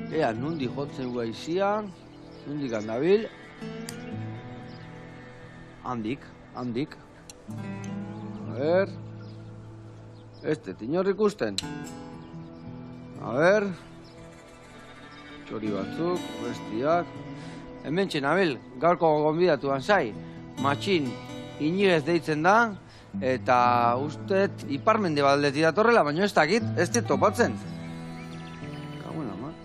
Ea, nundi jotzen guaizia, nundik handabil. Handik. A ver. Tinor ikusten. A ver. Txori batzuk, bestiak. Hemen txenabil, gaurko gonbidatuan zai. Matxin Iñiguez deitzen da. Eta ustet iparmende baldetik datorrela, baina ez dakit, ez dit topatzen. Kauen ama.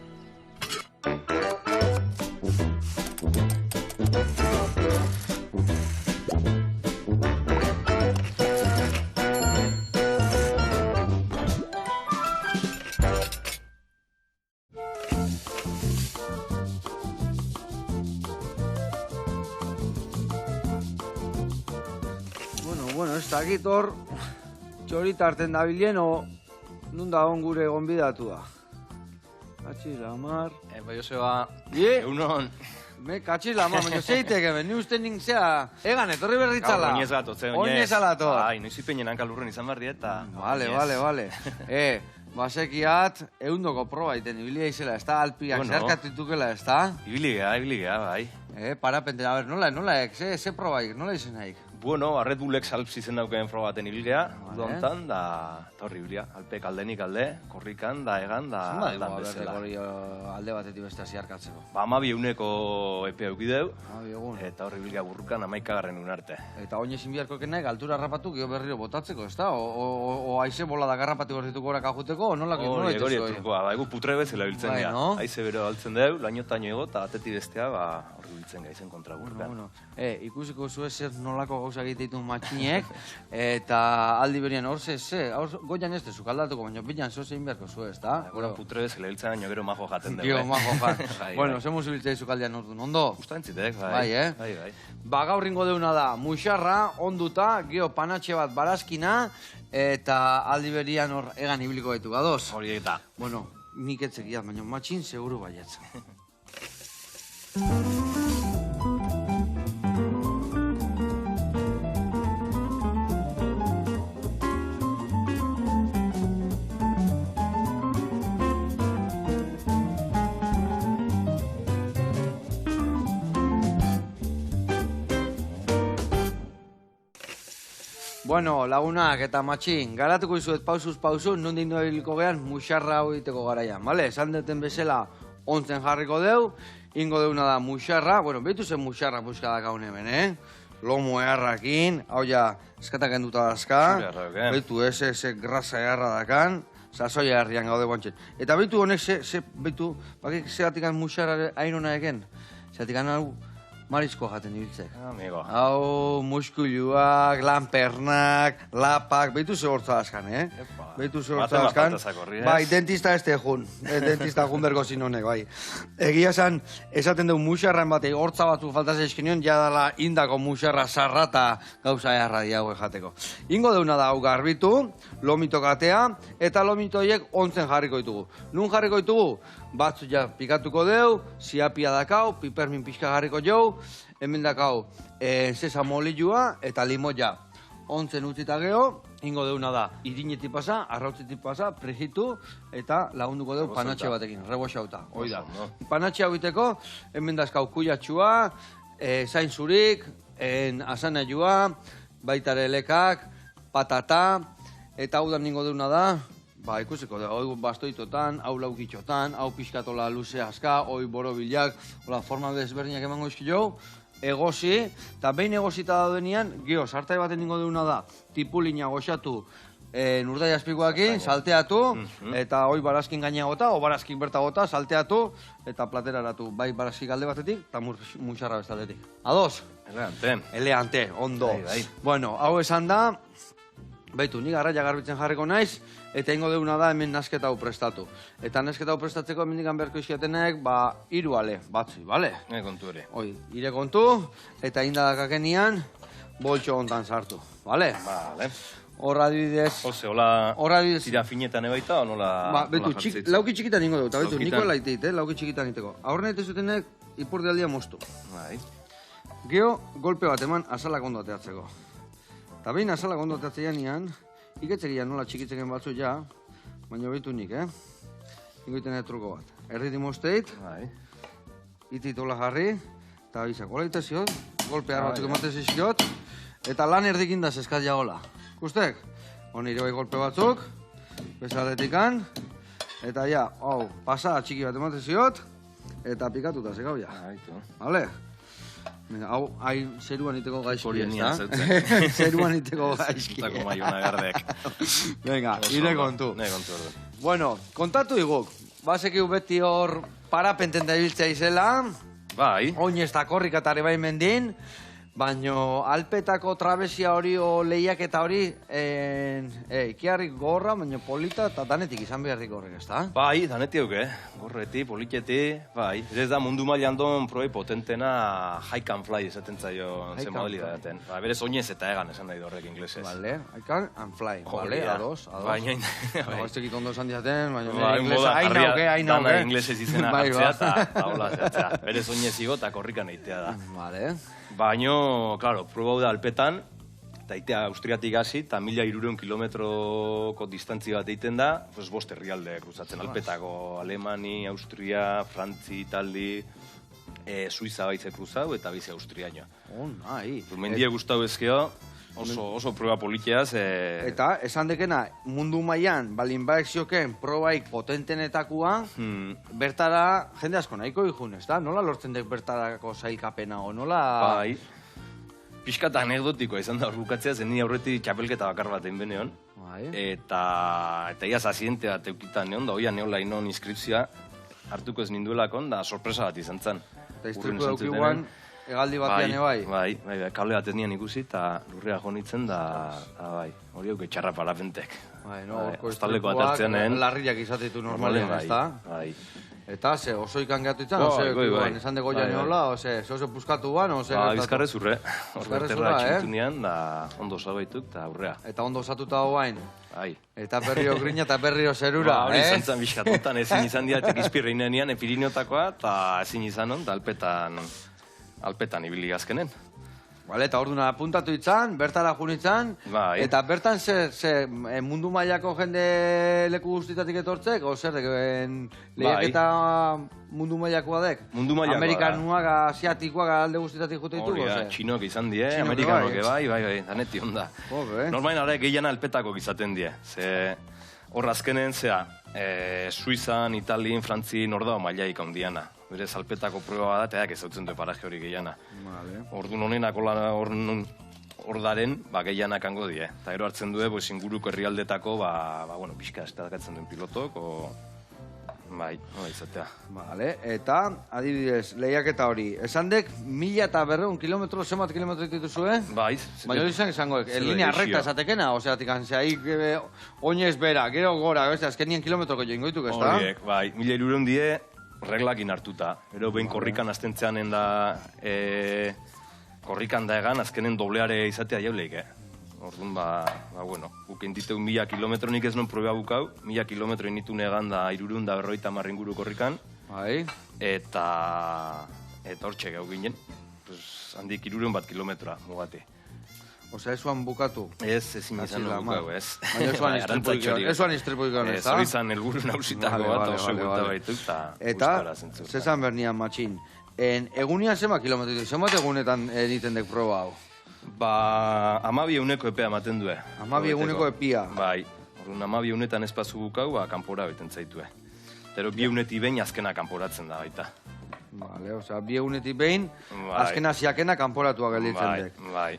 Bueno, ez dakit hor, txorita hartzen dabilen, o nunda hon gure gonbidatua. Katxiz lamar. Bai, Joseba, Ie? egunon. Me katxiz lamar, baina zeitek hemen, ni uste nintzea, egan, etorri berritzala. Oinez gatoz, Oinez alator. Ai, noiz ipeinen hankalurren izan barri eta... Vale. Basekiat, eundoko proba iten, ibilia izela, ez da, alpiak zerkatitukela, ez da? Ibiligea, bai. Parapente, a ber, nola, ze probaik, nola izen naik? Bueno, Red Bullex Alps izen dauken frogaten ibilgea, udontan, da horri ibilia. Alpek aldenik alde, korrikan, da egan, da aldan bezala. Alde batetik bestea ziarkatzeko. Ba, 12 eguneko epea eukideu, 12 egun. eta horri ibilia burrukan 11 egun arte. Eta oinezin biharko kenaik altura harrapatu, gio berriro botatzeko, ez da? O aize bolada garrapatu gorrituko horak ajuteko, o nola ituzu? Hori eturkoa, ba, egu putre bezala biltzen gea. Aize bero altzen deu, lainotaino ego, eta ateti bestea, ba, horri biltzen gea izen kontra burrukan. Ikusiko zuen zer nolako gauza egiteitu matxinek, eta aldi berian hor goian ez dezuk aldatuko, baina bilan zoz egin beharko zuen, ez da? Gora putre bezala biltzen gaino gero majo jaten deu. Gero majo jaten. Bueno, zemu zibiltzea izuk aldean orduan, ondo? Usta entzitek, bai. Bai. Ba, gaur ringo deuna da, muxarra, onduta, geo panatxe bat barazkina, eta aldi berian hor egan ibiliko gaitu, gadoz? Hori eta. Bueno, nik etzekiat, baina matxin seguru baietza. Bueno, lagunak eta matxin, garatuko izuet pausuz, nondik noebiliko gehan muxarra hau egiteko garaian, bale? Esan duten bezala ontzen jarriko deu, ingo deuna da muxarra, bueno, behitu zen muxarra buskadak hau hemen, Lomo eharrakin, hau ja, eskatak enduta dazka, behitu ese grasa eharra dakan, sasoi eharrian gaude guantxen. Eta behitu honek, behitu, bakik zeatikan muxarra hainona eken, zeatikan hau, marizko jaten ibiltzek. Amigo. Hau, muskuluak, lanpernak, lapak, behitu ze hortza askan, Behitu ze hortza askan. Bai, dentista ez tejun. Dentista jun bergo zinonek, bai. Egia esan, esaten dugu muxarran batei hortza batzuk faltaz eskinion, jadala indako muxarra sarrata gauza eharra diago jateko. Ingo deuna da hau garbitu, lomito katea, eta lomito horiek ontzen jarriko ditugu. Nun jarriko ditugu? Batzu ja pikatuko deu, ziapia dakau, pipermin pixka jarriko jau, hemen dakau sesamolilua eta limoia. Ontzen utzita geho, ingo deuna da, irinetik pasa, arrautzetik pasa, prejitu, eta lagunduko deu panatxe batekin, reboxauta, hoi da. Panatxe hau iteko, hemen dazkau kuyatxua, zain zurik, asanaiua, baitare lekak, patata, eta hau da ningo deuna da, ba, ikusiko, hau bastoitotan, hau laukitxotan, hau pixkatola luze aska, hoi borobilak, forma desberdinak emango izkio, egosi, eta behin egosita daudenean, gio, sartai baten ningo deuna da, tipulina goxatu nurdai azpikoakin, salteatu, eta hoi barazkin gainagota, o barazkin bertagota, salteatu, eta plateraratu, bai barazkin alde batetik, eta muxarra bestaldetik. Ados? Eleante, ondo. Bueno, hau esan da, baitu, nik arraia garbitzen jarriko naiz, eta ingo deuna da hemen nasketa hau prestatu. Eta nasketa hau prestatzeko hemen dikan beharko izkiatenek, ba, 3 ale, batzi, bale? Kontu ere. Hoi, ire kontu, eta indadakakenian, boltxo hontan sartu, bale? Bale. Horra adibidez... Ose, hola tira finetan ebaita, o nola... Ba, betu, lauki txikitan ingo dugu, eta betu, niko laiteit, lauki txikitan iteko. Aurren eta zutenek, ipurdi aldia moztu. Bai. Geo, golpe bat eman, asalak ondo ateatzeko. Eta behin asalak ondo ateatzean ian, iketzekian nola txikitzeken batzu ja, baina behitu nik, ingoiten truko bat. Erditik mozteit, ititola jarri, eta bizak, gola iteziot, golpear batzuk ematen zizkiot, eta lan erdikin da zeskat jagola. Kustek? Nire bai golpe batzuk, bezaldetikan, eta ja, hau, pasa txiki bat ematen ziot, eta pikatuta zegau ja. Vale? Hau, zeruan iteko gaizki, ez da? Zeruan iteko gaizki. Zutako maiona gardek. Venga, ire kontu. Bueno, kontatu iguk. Basekiu beti hor parapenten da ibiltzea izela. Bai. Oin ez da korrikatare bai mendin. Baina Alpetako trabesia hori o lehiak eta hori ikiarrik gorra, baina polita eta danetik izan beharrik horrek, ez da? Bai, danetik auke, gorreti, politeti, bai. Ez da mundu mailan don proi potentena hike and fly esaten zaio zen modalitatean. Berez oinez eta egan esan nahi horrek inglesez. Vale, hike and fly, vale, ados. Baina, ez tekit ondo esan diaten, baina inglesa, hain nauke. Inglesez izena hartzea eta hola zertzea. Berez oinez igo eta korrikan eitea da. Vale. Baina, klaro, proba da Alpetan, eta itea Austriatik hasi, eta 1.200 kilometroko distantzia bat egiten da, bost herrialde kruzatzen. Alpetako Alemani, Austria, Frantzi, Itali, Suiza baize kruzau, eta bize Austriaino. Nahi. Mendie gustau ezkeo, oso proba politeaz. Eta, esan dekena, mundu mailan, balin baek zioken, probaik potentenetakoa, bertara, jende asko nahiko ikun, ez da? Nola lortzen dek bertarako zailkapena, o nola... Bai. Piskat anekdotikoa izan da hor bukatzea, zen ni aurretik txapelketa bakar bat egin beneon. Eta iaz aziente bat eukitan neon, da oian neola inon inskripzioa hartuko ez ninduelakon, da sorpresa bat izan zen. Eta iztripu eukiguan, egaldi batean ebai? Bai, kable bat ez nian ikusi, eta lurrea jonitzen, da bai, hori auke txarra parapentek. Bai, no, orko istripuak larriak izatetu normalen, ez da? Bai. Eta, oso ikan gatu itzan, esan dego ja neola, oso puskatu ban, oso... Bizkarrez urre, horreterra txintunean, da ondo zabaituk, eta aurrea. Eta ondo zatuta hoain. Bai. Eta berrio grina eta berrio zerura, hori izan zen bizkatutan, ezin izan diatek izpirreinean Piriniotakoa, eta ezin izan hon, eta Alpetan ibili azkenen. Vale, eta orduan apuntatu itzan, bertara junitzan, eta bertan mundu mailako jende leku guztitatik etortzek, o zer, lehiak eta mundu mailakoa dek? Mundu mailakoa da. Amerikanuak, asiatikoak alde guztitatik jute ditugu, o zer? Txinok izan die, amerikanok bai, daneti onda. Normain ara gehiana Alpetako izaten die, ze hor azkenen, Suizan, Italien, Frantzin, hor da mailaik handiana. Berez Alpetako prueba bat, eta ezautzen du paraje hori gehiana. Orduan honenak hor daren, gehianak hango die. Eta gero hartzen du, inguruko herrialdetako, pixka estakatzen duen pilotok, bai, izatea. Eta, adibidez, lehiaketa hori, esan dek, 1.200 kilometro, zemat kilometro dituzue? Bai. Baina hori izango, linea recta esatekena, oseatik, haik oinez bera, gero gora, azkenien kilometroko joan goituk, ez da? Horiek, bai, 1.200 die, reglakin hartuta. Ero behin korrikan aztentzeanen da, korrikan da egan, azkenen dobleare izatea jauleik, Orduan, guk entiteu 1.000 kilometronik ez non proba bukau, 1.000 kilometro initu negan da 350 inguru korrikan. Bai. Eta hortxe gau ginen, handik 300 kilometroa mugati. Osea, esuan bukatu? Ezin izan bukau, ez. Baina esuan istripu ikon, ez da? Hori izan elburu nausitako bat, oso gulta baitu, eta zezan bernian matxin. Egunian zema kilometro ditu, zemat egunetan egiten dek proba hau? 12 eguneko epea ematen due. 12 eguneko epia? Bai, 12 egunetan espazu bukau, kanpora beten zaitue. Pero 2 egunetik behin azkena kanporatzen da baita. Vale, osea, 2 egunetik behin, azkena ziakena kanporatua gelditzen dek. Bai.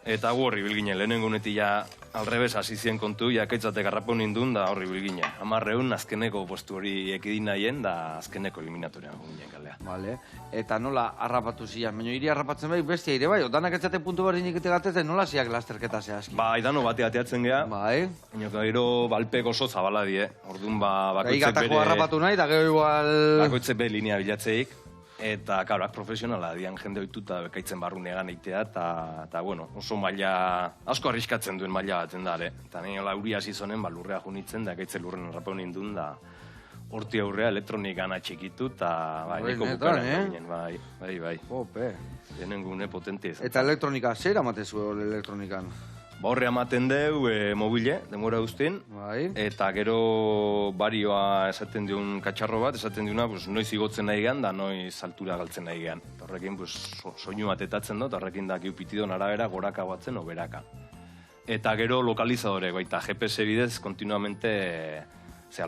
Eta gu horri bilginen, lehenengo unetik ja alrebes hasi zien kontu, jakaitzate garrapo nindun da horri bilginen. 10 azkeneko postu hori ekidin nahien, da azkeneko eliminatorean ginen galea. Vale, eta nola harrapatu zian? Baina hiri harrapatzen bai bestia ere bai, danak etxate puntu berdinik etegatezen, nola ziak lasterketa zehazki? Bai, dano bate ateatzen geha. Bai. Baina gero balpek oso zabala die, orduan bakoitzek bere... Gatako harrapatu nahi, da gero igual... Bakoitzek bere linea bilatzeik. Eta, karoak profesionala, dian jende oituta bekaitzen barrunegan eitea, eta oso maila, asko arriskatzen duen maila baten da, Eta nahi uri hasi zonen, lurrea junitzen, da ekaitzen lurren harrapau nindun, da horti aurrea elektronikan atxikitu, eta neko bukaren ginen, bai. Ope. Denen gune potente ez. Eta elektronika, zer amatezu elektronikan? Horre amaten deu mobile, demora guztien, eta gero barioa esaten diun katxarro bat, esaten diuna noiz igotzen nahi gehan, da noiz altura galtzen nahi gehan. Horrekin soinu bat etatzen dut, horrekin da kiupitidon arabera goraka batzen o beraka. Eta gero lokalizadore, baita GPS bidez kontinuamente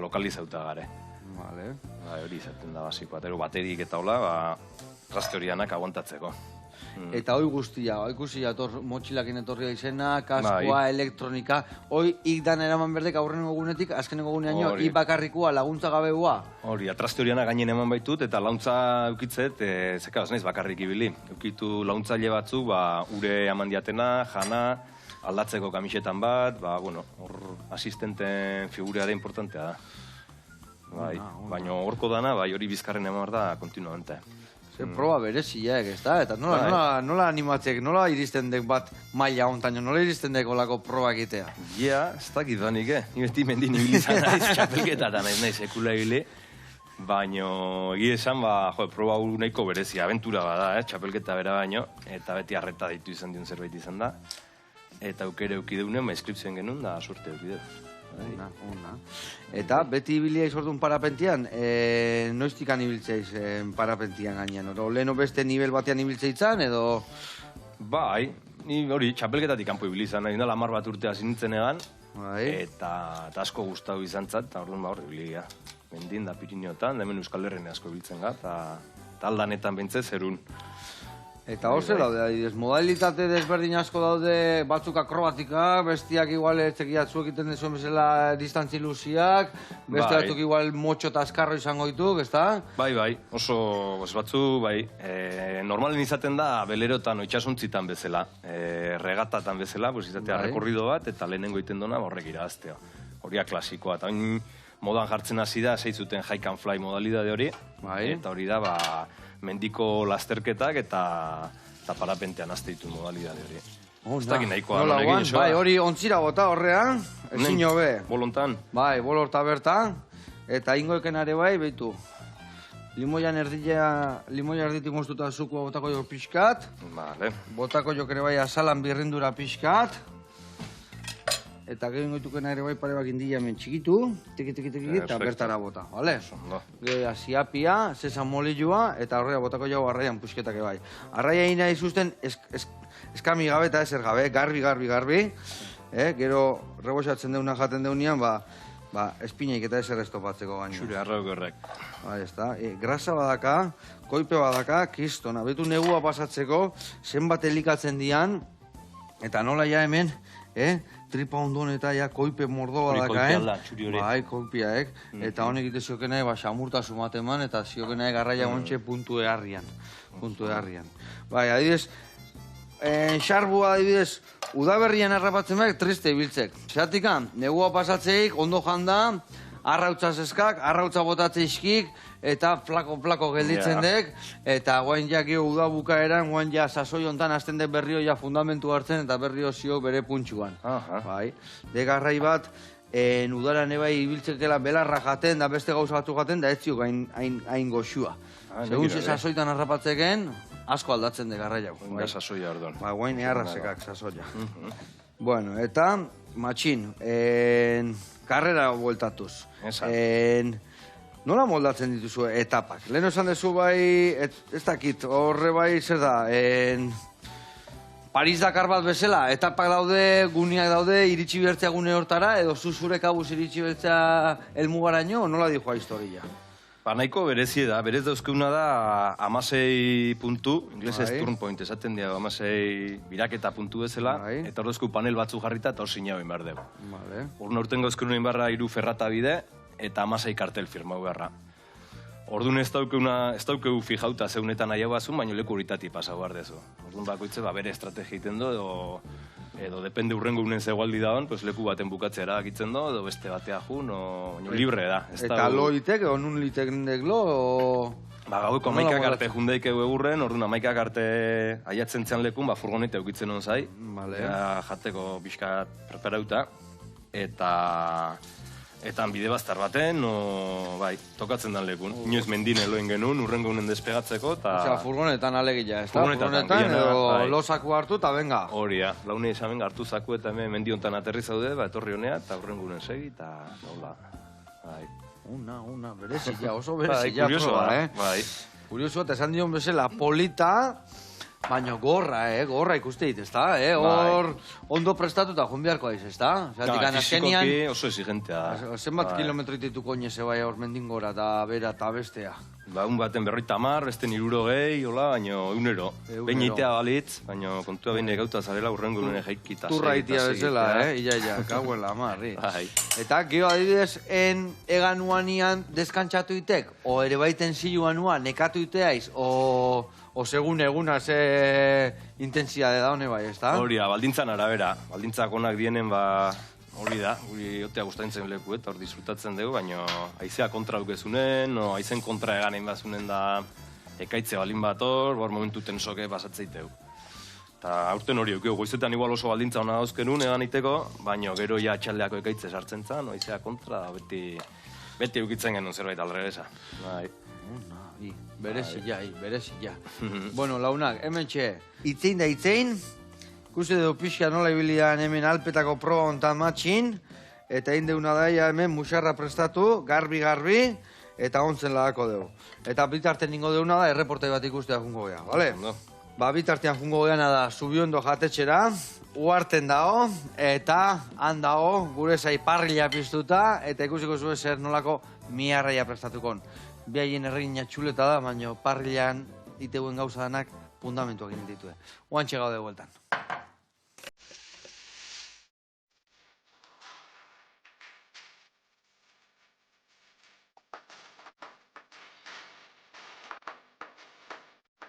lokalizauta gare. Hori izaten da basikoa, eta baterik eta hola, traste horianak aguantatzeko. Eta hoi guztia, ikusi motxilakin etorria izena, kaskoa, elektronika, hoi ikdan eraman berdek aurrenengo gunetik, azkenengo gunean ik bakarrikua, laguntza gabeua. Hori, traste horianak gainen eman baitut, eta launtza eukitzet, zeka, ez naiz bakarrik ibili. Eukitu launtzaile batzu, ure eman diatena, jana, aldatzeko kamisetan bat, hor asistenten figurea da importantea da. Baina horko dana, hori bizkarren eman da kontinuamente. Proba bereziak, ez da? Eta nola animatzek, nola iristen dek bat maila hontaino, nola iristen dek olako proba egitea? Ez dakit banik, Ni beti mendin ibilizan naiz, txapelketatan naiz ekula ibili. Baina, egia esan, proba hau nahiko berezia, aventura bada, txapelketa bera baino, eta beti arreta ditu izan diun zerbait izan da. Eta aukere eukideunen, inskripzioen genuen, da suerte eukideu. Eta beti ibilia izordun parapentian, noiztikan ibiltzeiz parapentian gainean? Leheno beste nivel batean ibiltzeitzan, edo? Ni hori, txapelketatik kanpo ibilizan, nahi da 10 bat urtea zinintzen egan, eta asko gustau izan zat, eta orduan hor ibilia. Mendin da Pirineotan, da hemen Euskal Herren asko ibiltzen ga, eta aldanetan bentzez erun. Eta hor zer daude, modalitate desberdin asko daude, batzuk akrobatika, bestiak igual etzekiatzu egiten dezuen bezala distantzi luziak, beste batzuk igual motxo eta askarro izango dituk, ez da? Bai, oso batzu, normalen izaten da belerotan oitxasuntzitan bezala, regatatan bezala, izatea rekorrido bat, eta lehenengo iten dona horrek irabazteo. Horia klasikoa, eta modan jartzen hasi da, zeitzuten hike and fly modalidade hori, eta hori da, mendiko lasterketak eta parapentean azte ditu modalidade hori. Ez dakit nahikoa. Hori ontzira bota horrean, ezin hobe. Bolontan. Bolorta bertan, eta ingoeken are behitu. Limoian erditik moztuta zukua botako jo pixkat. Botako jo kere azalan birrindura pixkat. Eta gero ingoituken ere pare bak indila hemen txikitu, eta bertara bota, bale? Gero ziapia, sesan molilua, eta horrela botako jau arraian pusketak ebai. Arraia ina izuzten eskami gabe eta ezer gabe, garbi. Gero rebosatzen deuna jaten deunean, espinaik eta ezer estopatzeko gaino. Xure, arrau gerrek. Grasa badaka, koipe badaka, kistona. Betu negua pasatzeko, zenbat elikatzen dian, eta nola ja hemen, tripa ondon eta koipe mordoa dakaen. Koipiaek. Eta honek ite ziokenaek xamurta sumateman eta ziokenaek arraia gontxe puntu eharrian. Adibidez, xarbua adibidez, udaberrian harrapatzen behar triste ibiltzek. Zeratika, negua pasatzeik, ondo janda, arrautza zeskak, arrautza botatzeizkik, eta plako gelditzen dek, eta guain ja gio udabukaeran, guain ja sasoi ontan azten dek berrio ja fundamentu hartzen, eta berrio zio bere puntxuan. Dek arrai bat, udaran ebai ibiltzekela belarra jaten, da beste gauza batzu jaten, da ez ziok hain goxua. Segun ze sasoitan harrapatzeken, asko aldatzen dek arrai jau. Guain sasoia orduan. Guain eharrazekak sasoia. Bueno, eta matxin, karrera bueltatuz. Nola moldatzen dituzu etapak? Lehen esan dezu ez dakit, horre zer da, Paris-Dakar bat bezala, etapak daude, guneak daude, iritsi bertzea gune hortara, edo zure kabuz iritsi bertzea elmugaraino, nola dijoa historia? Nahiko berezi da, berez dauzkeuna da 16 puntu, inglesez turn point esaten dira, 16 biraketa puntu bezala, eta hor dauzkeu panel batzu jarrita eta hor sinauen behar dugu. Hor norten gauzkeun barra 3 ferrata bide, eta 16 kartel firmau beharra. Orduan ez daukeu fijauta zeunetan nahi hau bazun, baina leku horitati pasau behar dezu. Orduan bakoitze bere estrategia egiten do, edo depende urrengo unen zegoaldi da hon, leku baten bukatzea erabakitzen do, edo beste batea jun, baina libre da. Eta lo itek, edo nun litek nindek lo, gaueko 11 arte jundeik egurren, orduan 11 arte aiatzen zean lekun, furgonete eukitzen hon zai, jateko pixka preparauta, eta Eta bide bazter baten, bai, tokatzen dan lekun. Inoiz mendine loen genuen, urrengo unen despegatzeko, eta... Osea, furgonetan alegila, ez da? Furgonetan, edo lozaku hartu, eta benga. Horia, laune esan benga hartu zaku, eta hemen mendiontan aterri zaude, etorri honea, eta urrengo unen segi, eta nola. Una, berezila, oso berezila proba, Bai. Kurioso, eta esan dion bezala, polita... Baina gorra ikuste dit, ez da? Hor ondo prestatuta joan beharko aiz, ez da? Fizikoki oso exigentea. Zenbat kilometro dituko oineze bai hor mendingora eta bera eta bestea? Un baten 50, beste 60, hola, baina eunero. Behin eitea balitz, baina kontua behin egauta zarela urrengo nuen jaikita. Turra itia bezala, ia, kauela, marri. Eta, gero adibidez, egan nuanian deskantzatu itek, o ere baiten ziluan nuan nekatu iteaiz, o segun eguna ze intensiade da hone bai, ez da? Hori da, baldintzan arabera. Baldintzak onak dienen, hori da, guri otea gustatzen leku, eta hor disfrutatzen dugu, baina haizea kontra dukezunen, o haizen kontra eganein bazunen da ekaitze balin bat hor, momentu tensoke pasatzeiteu. Eta aurten hori eukio, goizetan igual oso baldintza hona dauzkenun egan iteko, baina gero ja txaldeako ekaitze sartzen zan, haizea kontra, beti eukitzen genuen zerbait alregesa. Berezia. Bueno, launak, hemen txe, itzein da itzein, ikuste dugu pixka nola ibilian hemen alpetako proba ontan matxin, eta indeuna daia hemen musarra prestatu, garbi, eta ontzen lagako dugu. Eta bitarten ningo deuna da, erreportai bat ikustea jungo gea, bale? Bitartean jungo geana da, Zubiondo jatetxera, uarten dao, eta han dao, gure zai parrila piztuta, eta ikusiko zuen zer nolako miarraia prestatukon. Biaien erregina txuleta da, baina parrilan iteuen gauza danak fundamentuak egin ditue. Oantxe gaude bueltan.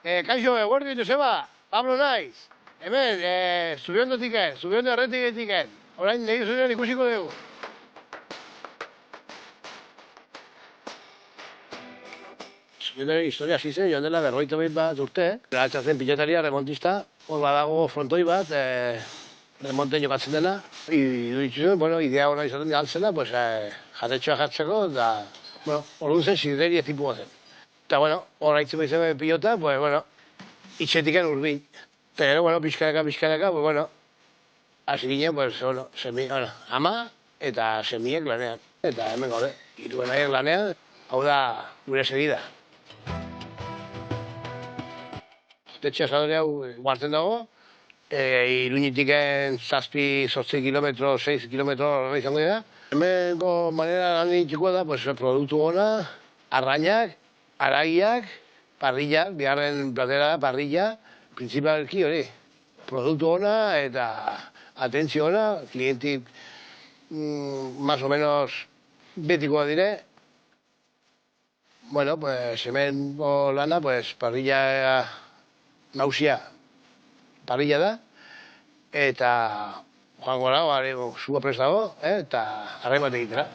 Kaixo, eguerdi, Joseba, Pablo naiz. Hemen, Zubiondo erretik. Orain, nahi zuzen ikusiko dugu. Zubiondo historia zizen, joan dela 50 bat urte. Altzatzen pilotaria, remontista. Hor badago frontoi bat, remonten jokatzen dela. Iduritzu, idea hona izaten altzela, jatetxoa jartzeko, eta orduan zen sideria tipu bazen. Eta, hor haitzen behitzen pilota, itxetiken urbil. Eta gero, pixkanaka, hasi ginen, ama eta semiek lanean. Eta hemen gaur, iruen aiek lanean, hau da gure segida. Jatetxea zadore hau guartzen dago, Iruñitiken 7-8 kilometro, 6 kilometro izango dira. Hemengo manera lan egitikoa da, produktu gona, arrainak, aragiak, parrillak, bigarren platera parrilla, principalki hori. Produktu gona eta atentzio gona, klientik más o menos betikoa dire. Hemen lana, parrilla nausia parrilla da, eta joango dago, sua prest dago, eta arrain bat egitera.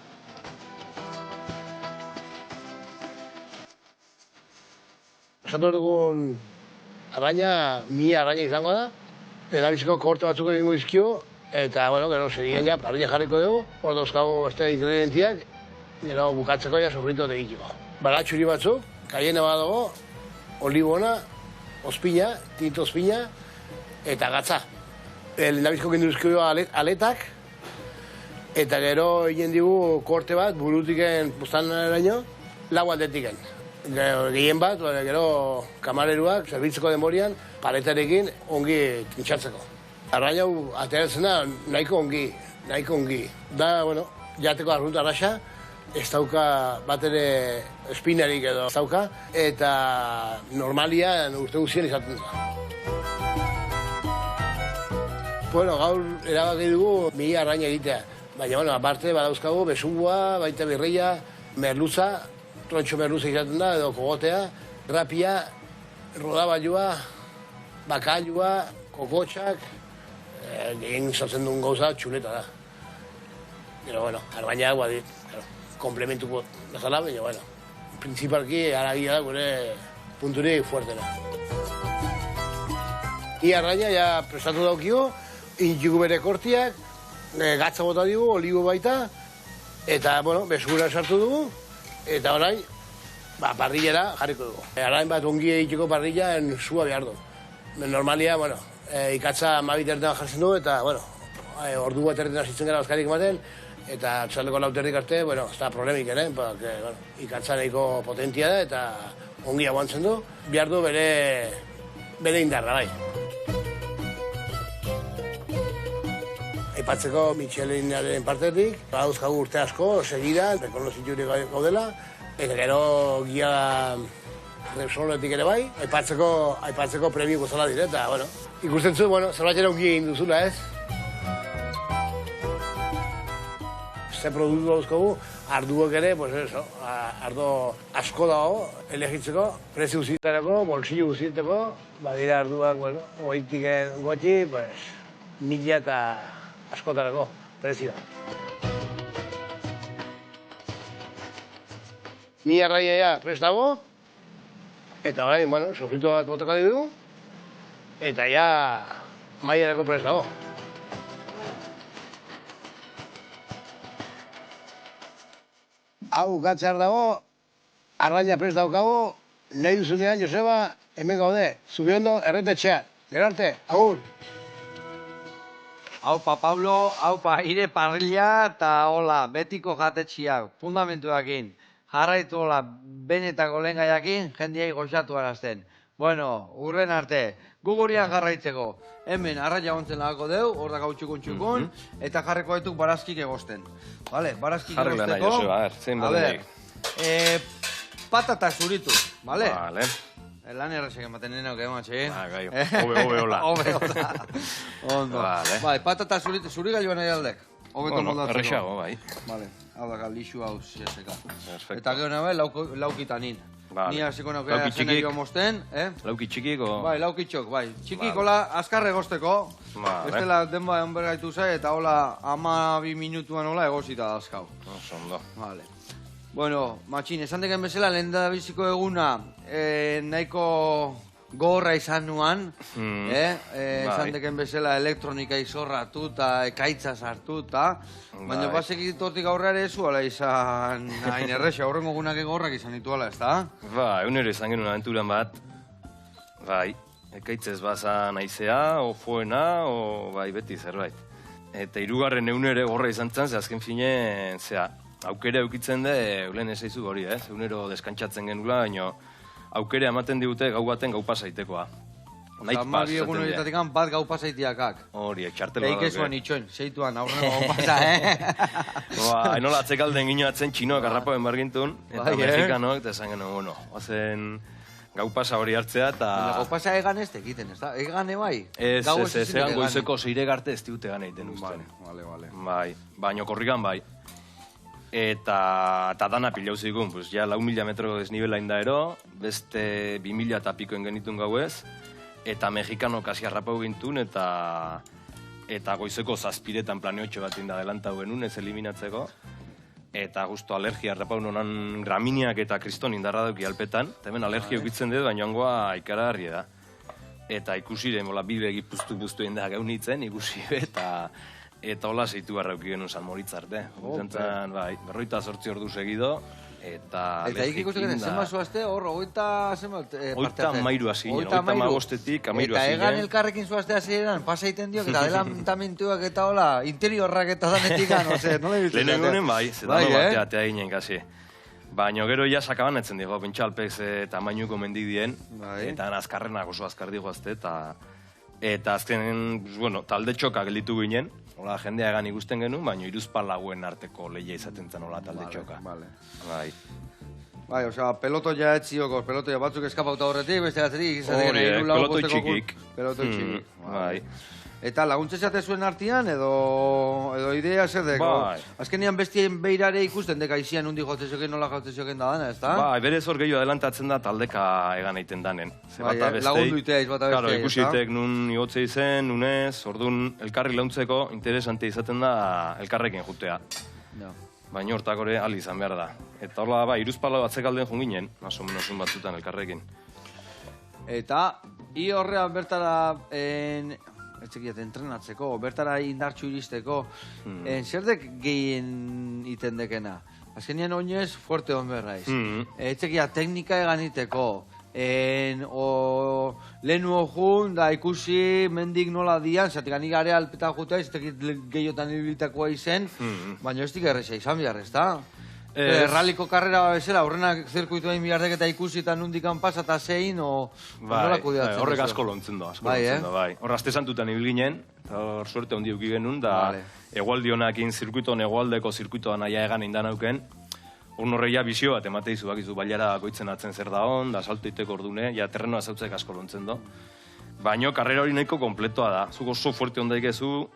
Esatu dugun arraina, arraina izango da, eta biziko korte batzuk egingo izkio, eta, gero serien ja, parrilla jarriko dugu, hor dauzkago beste ingredientziak, gero bukatzeko ja sofrito egiteko. Baratxuri batzuk, kaiena bat dago, olibona, ospina, tinto ospina, eta gatza. Lehendabizko kendu izkio aletak, eta gero egin digu korte bat, burutiken postan eraino, lau aldetiken. Gehien bat, gero kamareruak, zerbitzeko denborian, paletarekin ongi tintxatzeko. Arraina hau ateratzen da nahiko ongi. Da, jateko arrunt arraxa, ez dauka bat ere espinarik edo ez dauka, eta normalian urte guztien izaten da. Gaur erabaki dugu arraina egitea. Baina, aparte, badauzkagu, besugua, baita birreia, merluza, trontxo merluza izaten da, edo kogotea, rapia, rodabailua, bakailua, kokotxak, egin zatzen duen gauza txuleta da. Gero, arbaina dagoa dit, komplementuko bezala, baina, principalki aragia da gure punturik fuertena. Arraina ja prestatu daukio, intxugu bere kortiak, gatza bota digu, oligo baita, Eta, bueno, bezugura sartu dugu, eta orain, parrillera jarriko dugu. Arain bat ongi egiteko parrillan zua behar du. Normalia, bueno, ikatza 12 erdean jartzen dugu, eta, bueno, ordu bat erdean hasitzen gara bazkarik ematen, eta txaldeko 4 erdik arte, bueno, ez da problemik ere, ikatza nahiko potentia da, eta ongi aguantzen du, behar du bere indarra, bai. Aipatzeko Michelinaren partetik, badauzkagu urte asko, segidan, rekonoziturik gaudela, eta gero gia Repsoletik ere bai, aipatzeko premio gozala dire, eta, bueno, ikusten zu, bueno, zerbatxera ongi egin duzula, ez? Ze produktu dauzkogu, arduak ere, pues eso, ardo asko dago, elegitzeko, prezio guztietarako, bolsillo guztietako, badira arduak, bueno, goitik gotxi, pues, 1000 eta askotarako prezioa. Ni arraia prest dago, eta orain, bueno, sofrito bat botaka dugu, eta ja maiarako prest dago. Hau gatzar dago, arraia prest daukago, nahi duzunean, Joseba, hemen gaude, zubiondo erretetxean. Gero arte, agur! Haupa, Pablo, haupa, ire parrilla eta hola, betiko jatetxiak, fundamentuakin. Jarraitu hola, benetako lehengaiakin, jendiai goxatu arazten. Bueno, urren arte, gugurian jarraitzeko. Hemen, arraia ontzen lagako deu, hor da gautxukun, eta jarreko gaituk barazkik egosten. Vale, barazkik egosteko. Zein badenik. Patata zuritu, vale? Vale. Lan errexek ematen nena, que matxe. Gai, hobe hola. Hobe hola. Ondo. Bai, patata zuritu, zuri gaioan nahi aldek. Bueno, errexago, bai. Vale, hau da lixu hau zeseka. Perfecto. Eta gero nabe, laukitanin. Ni hasiko naukea zenegio mosten, Lauki txikiko? Bai, laukitxok, bai. Txikikola azkarre egosteko. Bestela denba enber gaitu zai, eta hola 12 minutuan hola egosita dazkau. Ondo. Vale. Bueno, matxin, esan deken bezala, lehen da biziko eguna nahiko gorra izan nuan, esan deken bezala elektronika izorratu eta ekaitza sartu eta, baina basekit hortik aurrera ez zuela izan hain erresa, horrengo gunak egorrak izan dituela, ez da? Ba, egunero izan genuen aventuran bat, bai, ekaitzez bazan aizea, o foena, o bai, beti zerbait. Eta hirugarren egunere gorra izan zen, ze azken fine, zea, aukere aukitzen de, lehen esaizu hori, egunero deskantzatzen genula, baina aukere ematen digute gau baten gau pasaitekoa. Osa, mabi egun horietatik bat gau pasaitiakak. Hori, txartela dauke. Eikezuan itxoen, seituan aurrena gau pasa, Ba, hainola atzekalden ginoatzen txinoak arrapoen bargintun, eta mexikanok, eta esan genuen, bueno, oazen gau pasa hori hartzea, eta... Gau pasa egan ez tekiten, ez da? Egan ebai? Ez, egan goizeko 6 garte ez diute egan egiten usten. Vale. Bai, baino korrikan bai. Eta dana pilau zigun, pues, ja 4.000 metro desnibela indaero, beste 2.000 eta pikoen genitun gauez, eta mexikano kasi harrapau gintun, eta goizeko 7 planeotxo bat inda adelantau genuen ez eliminatzeko, eta justo alergia harrapau nonan graminiak eta kriston indarra dauki alpetan, eta hemen alergia ukitzen dut, baina hangoa ikaragarri da. Eta ikusire, mola bibegi puztu inda gaunitzen, ikusi eta hola zeitu barrauki genuen San Moritz arte. Zentzen, bai, 48 ordu segido, eta alergik ikusten zenbat zuazte, hor, 80 parte arte? 30 hasi ginen, 35-etik 30 hasi Eta egan elkarrekin zuazte hasi eran, pasaiten diok, eta adelantamentuak eta hola, interiorrak eta danetikan, ose, nola ibitzen? Lehenengonen bai, zetano batea ginen kasi. Baina gero ja sakaban etzen digo, pentsalpez tamainuko mendik dien, eta azkarrenak oso azkar digoazte, eta azkenen, bueno, talde txoka gelditu ginen, hola, jendea egan ikusten genuen, baina hiruzpalauen arteko lehia izaten zen hola talde txoka. Bai, osea, peloto ja etzioko, peloto ja batzuk eskapauta horretik, beste gatzetik, peloto txikik. Peloto txikik. Bai. Eta laguntze zate zuen artian, edo idea zer deko? Bai. Azkenian bestien beirare ikusten deka izian undi jotzezoken, nola jotzezoken da dana, ez da? Bai, berez hor gehiago adelantatzen da taldeka egan egiten danen. Bai, lagundu iteaiz bata bestei, claro, ikusitek nun igotze izen, nunez, orduan elkarri launtzeko interesante izaten da elkarrekin jutea. Baina hortak hori ali izan behar da. Eta horla, bai, hiruzpalo atzekalden junginen, maso menosun batzutan elkarrekin. Eta, hi horrean bertara etzekiat, entrenatzeko, bertara indartxu iristeko, zerdek gehien iten dekena? Azkenean oinez, fuerte hon berraiz. Etzekiat, teknika eganiteko, lehenu jun, da ikusi mendik nola dian, zatik anik garea alpeta jutea, ez tekit gehiotan ibiltakoa izen, baina ez dik erreza izan behar, ez da? Ralliko karrera bezala, horrenak zirkuitu egin bihar deketa ikusi eta nundikan pasa eta zein, nola kudeatzen? Horrek asko lontzen da, bai. Horra, azte santutan ibil ginen, eta hor suerte hondi uki genuen, da egualdionakin zirkuitoan, egualdeko zirkuitoan aia egan indan auken, hor norreia bizio bat emateizu bakizu baiara goitzen atzen zer da hon, da salto iteko ordune, ja terrenoa zautzek asko lontzen do. Baina karrera hori nahiko kompletoa da, zuko oso fuerte hondaik ezu,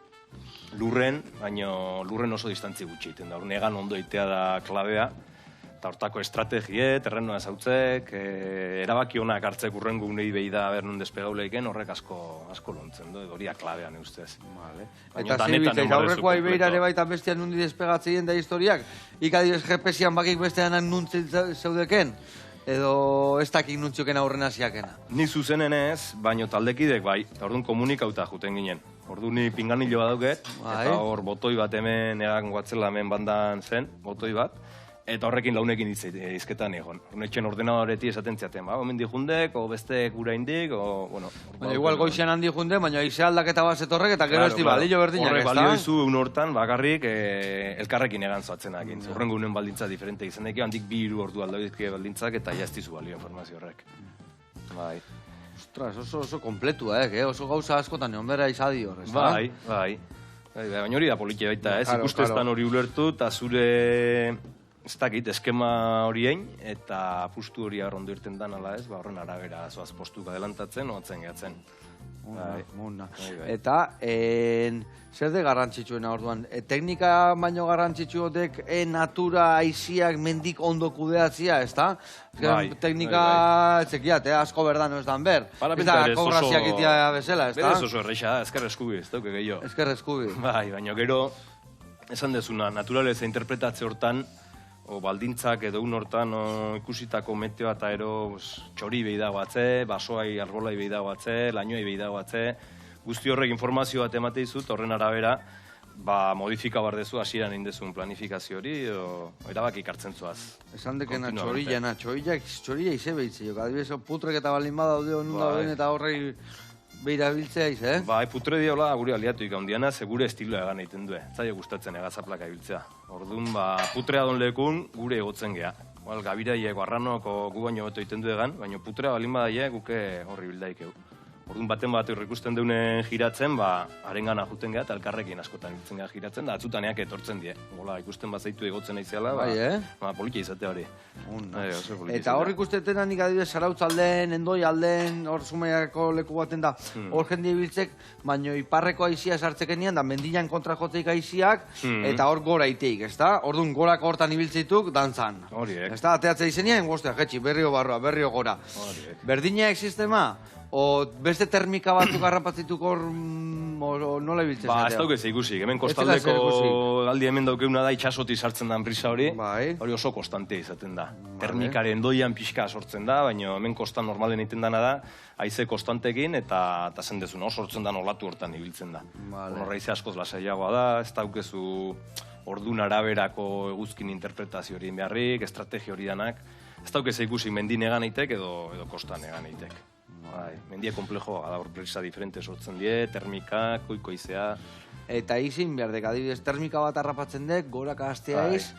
lurren, baina lurren oso distantzi gutxi iten da. Negan ondo itea da klabea, eta hortako estrategie, terrenoa zautzek, erabaki honak hartzek urrengo unei behi da bernun despegauleiken, horrek asko lontzen du, horia klabean eustez. Eta zibiltzeiz, aurrekoa ibeirare baita bestian nundi despegatzeien da historiak, ikadibes GPS-ian bakik bestean nuntzen zaudeken, edo ez dakik nuntzioken aurren hasiakena. Ni zuzenen ez, baina taldekidek bai, eta orduan komunikauta juten ginen. Ordu ni pinganillo badauket, eta hor botoi bat hemen egan guatzela hemen bandan zen, botoi bat, eta horrekin launekin izketan egon. Horretxen ordenadoreti esaten ziaten, omen dijundek, o bestek gura indik, o, bueno... Igual goizian handi junde, baina ize aldaketa bat zetorrek, eta gero ez di balillo berdinak, ez da? Horrek balio izu un hortan, bakarrik, elkarrekin egan zoatzenak. Horrengo unen baldintza diferente izan daik, handik 2-3 ordu aldaizki baldintzak, eta jaztizu balio informazio horrek. Bai. Ostras, oso kompletua, oso gauza askotan egon bera izadi hor, ez da? Bai. Baina hori da politia baita, ez? Ikusteztan hori ulertu, eta zure... Ez dakit, eskema horien, eta pustu hori arrondo irten dan, ala ez, horren arabera zoaz postuk adelantatzen, oatzen gehatzen. Eta, zer de garrantzitsuena orduan? Teknika baino garrantzitsuotek natura aiziak mendik ondo kudeatzia, ez da? Teknika, etzekiat, asko berdan ez dan ber. Ez da, kobraziak itia bezala, ez da? Berez oso erreixa da, ezker eskubi, ez dauke gehiago. Ezker eskubi. Bai, baina gero, esan dezuna, naturaleza interpretatze hortan, o baldintzak edo un hortan ikusitako meteoa eta ero txori behi dagoatze, basoai arbolai behi dagoatze, lainoai behi dagoatze, guzti horrek informazio bat emate izut, horren arabera, modifika bardezu hasieran indezun planifikazio hori, erabaki ikartzen zuaz. Esan dekena txorillana, txorilla ize behitze, jo, adibes, putrek eta baldin badaude honun dauden eta horrei behira biltzea iz, Bai, putre diola gure aliatu ikaundiana, segure estiloa egan egiten du, zaila gustatzen egazaplaka ibiltzea. Orduan, putrea don lekun gure egotzen geha. Gabiraiek, barranok, gu baino beto egiten du egan, baina putrea balin badaie guke horri bildaik egu. Orduan baten bat ikusten deunen giratzen, harengana juten geha, eta elkarrekin askotan itzen geha giratzen, da atzutaneak etortzen die. Gola, ikusten bat zaitu egotzen aiziala, politia izate hori. Eta hor ikusteten nik adibidez Zarautz alden, Endoi alden, hor Zumaiako leku baten da, hor jende ibiltzek, baino iparreko aizia sartzekenian, da mendian kontra joteik aiziak, eta hor gora iteik, ez da? Orduan gorako hortan ibiltzeituk, dantzan. Horiek. Ez da, ateatzea izenien, goztea, jetxi, berrio barroa, berrio gora. Berdinak sistema? O beste termika batzuk harrapatzituk hor nola ibiltzen zatea? Ez daukez ikusik, hemen kostaldeko aldi hemen daukeuna da itxasoti sartzen den brisa hori, hori oso konstantea izaten da. Termikaren doian pixka sortzen da, baina hemen kostan normalen egiten dana da, haize konstantekin eta zendezun, sortzen da olatu hortan ibiltzen da. Horra ize askoz lasaiagoa da, ez daukezu ordun araberako eguzkin interpretazio hori beharrik, estrategia hori danak, ez daukez ikusik mendin egan eitek edo kostan egan eitek. Mendia komplejoa, da hor brisa diferente sortzen die, termika, koikoizea. Eta izin behar dek, adibidez, termika bat harrapatzen dek, goraka hastea iz,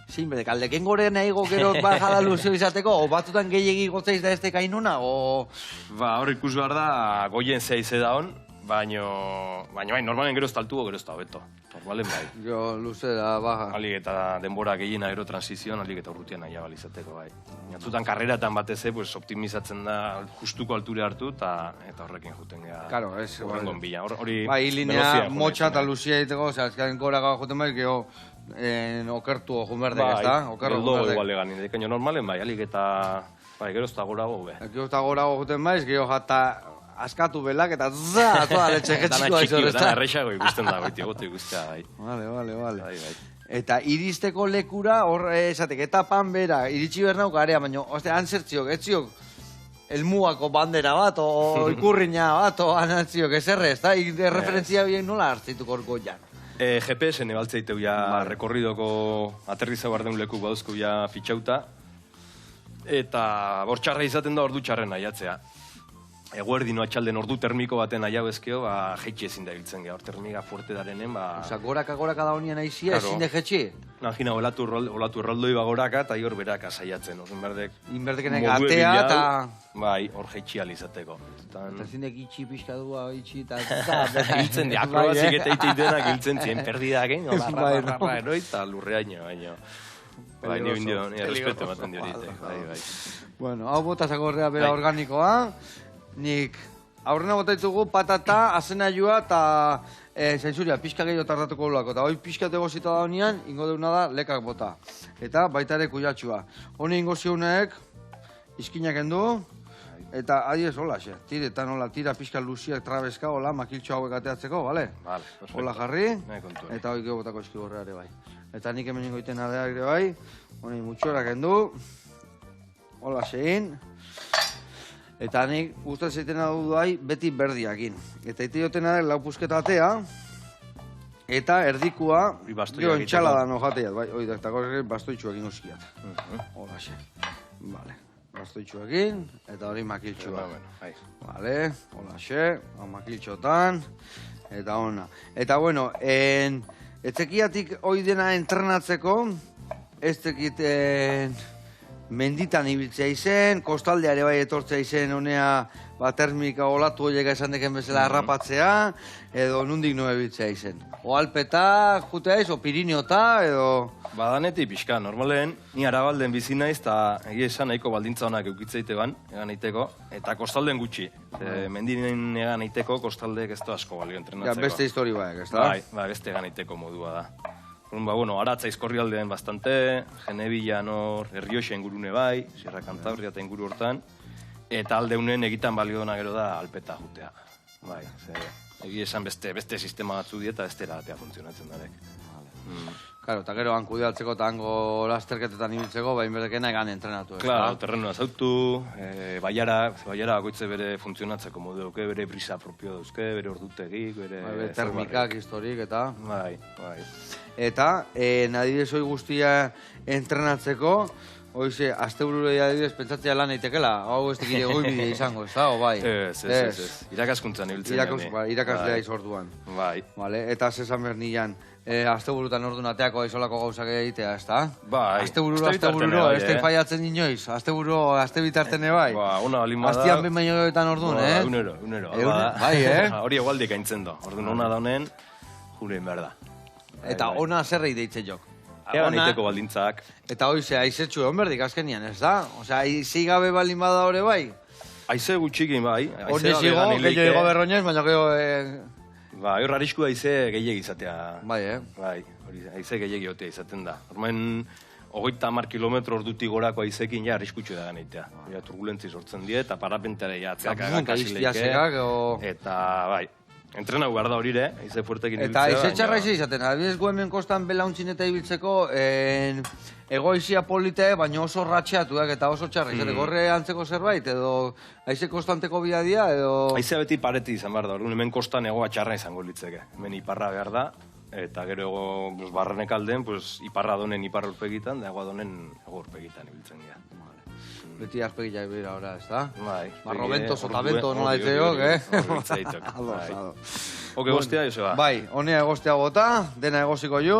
zin behar dek, aldeken gore nahi gero bajada luzeo izateko, o batutan gehiagi gotzeiz da ez dek ainuna, o... Hor ikus behar da, goien zeize da hon, baina normalen gero ez taltugo, gero ez da hobeto. Normalen bai. Jo, luze da, baja. Alik eta denbora gehiena gero transizioan, alik eta urrutian nahi abalizateko bai. Atzutan karreratan batez, optimizatzen da justuko alture hartu eta horrekin juten geha. Karo, ez. Horrengon bila. Bai, linea motxa eta luzia egiteko, ozera, ezkaren goraka juten bai, geho okertu ojun berdek, ez da? Beldo igual egan indek, normalen bai, alik eta gero ez da gorago, be. Gero ez da gorago juten bai, geho jata askatu belak eta zaa, toa letxe jetxikoa izor, ez da? Dana erreixago ikusten da, goiti egotu ikustea, bai. Vale. Eta iristeko lekura, hor esatek, etapan bera, iritsi behar nauk area, baina, han zertziok, etziok, elmuako bandera bat, o ikurriña bat, o anantzio, gezerre, ez da? Referentzia bien nola hartzituko goian. GPS nebaltzeiteu ja rekorridoko aterriza bardeun leku bauzku ja fitxauta. Eta bortxarra izaten da ordu txarren aiatzea. Eguerdino atxalden ordu termiko baten aiau ezkeo, jetxe ezin da biltzen geha. Termika fuerte darenen, Osa, goraka da honien aizia, ezin de jetxe? Imagina, olatu erroldoi goraka eta hor beraka saiatzen. Inberdekenek atea eta... Bai, hor jetxe alizateko. Eta ezin de gitxi pixka dua, itxi eta... Hiltzen di, akrobazik eta iteitenak hiltzen zien, perdidak egin, rarra eroi eta lurreaino, baino. Bai, ni respeto ematen dioritek, bai. Bueno, hau botazako bera organikoa. Nik aurrena botaitugu patata, azenailua eta zainzuria, pixka gehiago tardatuko lako. Eta hoi pixka tegozita da honean, ingo deuna da lekak bota. Eta baita ere kuiatxua. Hone ingo zionek, izkinak endu, eta adiez hola, tire, tira pixka luziak trabeska, hola, makiltxo hauek ateatzeko, bale? Vale, perfecto. Hola jarri, eta hoi geho botako eskigorrea ere bai. Eta nik hemen ingoiten adeak ere bai, hone mutxorak endu, hola zein. Eta nik guztan zeiten du bai beti berdiakin. Eta ite joten adek lau pusketa atea, eta erdikua gero entxaladan ojateat, bai, oi, eta bastoitxuakin oskiat. Hola xe. Vale, bastoitxuakin, eta hori makiltxua. Vale, hola xe, makiltxotan, eta ona. Eta bueno, etzekiatik hoi dena entrenatzeko, ez tekiten... menditan ibiltzea izen, kostaldeare bai etortzea izen, honea termika olatu horiek esan deken bezala harrapatzea, edo nundik noe ibiltzea izen. O Alpeta, jutea ez, o Pirineota, edo... Badanetik pixka, normalen, ni Arabalden bizi naiz, eta egia esan nahiko baldintza honak eukitzeite ban, egan eiteko, eta kostalden gutxi. Mendinen egan eiteko, kostaldek ez da asko balio entrenatzeko. Ja, beste histori baek, ez da? Bai, beste egan eiteko modua da. Bueno, Aratza izkorrialdean bastante, Genevillan hor, Errioxa ingurune bai, Sierra Cantabria eta inguru hortan, eta aldeunen egitan balio dona gero da Alpeta jutea. Bai, egi esan beste sistema batzu dieta, beste erabatea funtzionatzen darek. Claro, eta gero hanku dialtzeko eta hango lasterketetan ibiltzeko, bain berdekena egan entrenatu. Claro, terrenua zautu, baiara bakoitze bere funtzionatzeko modu duke, bere brisa propio dauzke, bere ordutegik, bere... Termikak, historik, eta... Bai. Eta, adibidez hoi guztia entrenatzeko, hoize, astebururei adibidez pentsatzea lan eitekela, hau ez tekire goi bidea izango, ez da, o bai? Ez. Irakaskuntzan ibiltzen gani. Irakaslea izorduan. Bai. Eta zesan behar nilan, asteburutan orduan ateako aizolako gauzak egitea, ez da? Bai. Asteburu, ez da faiatzen inoiz, asteburu, aste bitartene bai. Ba, ona alimada... Astian ben baino gebetan orduan, Unero. Bai, Hori egualdik aintzen do. Orduan ona da honen, jurein behar da. Eta ona zerrei deitzen jok. Egan eiteko baldintzak. Eta hoize, aizetxu egon berdik azkenian, ez da? Osea, aizi gabe baldin bada hori bai? Aize gutxikin bai. Hori zigo, gehiago egoberroinez, baina gehiago... Ba, hor arrisku aize gehiago izatea. Bai, Bai, aize gehiago otea izaten da. Hormaen, 30 kilometro ordutik gorako aizekin ja arriskutxo da ganeitea. Turbulentzi sortzen die, eta parapentare jatzeak agakasileike. Eta, bai. Entrenau behar da horire, aize fuertekin ibiltzea. Eta aize txarra aize izaten, adibidez gu hemen kostan belauntzin eta ibiltzeko egoizia polite, baina oso ratxeatuak eta oso txarra izateko. Horre antzeko zerbait, edo aize kostanteko bidadia, edo... Aize beti pareti izan behar da, hemen kostan egoa txarra izango litzeke. Hemen iparra behar da, eta gero ego barrenek alden, iparra donen ipar urpegitan, da egoa donen ego urpegitan ibiltzen gara. Beti azpegiak bera, ora, ez da? Bai. Barrovento, sotavento, nola ditzeok, Horritzaitok. Oke, egostea, Joseba? Bai, honea egostea bota, dena egosiko ju.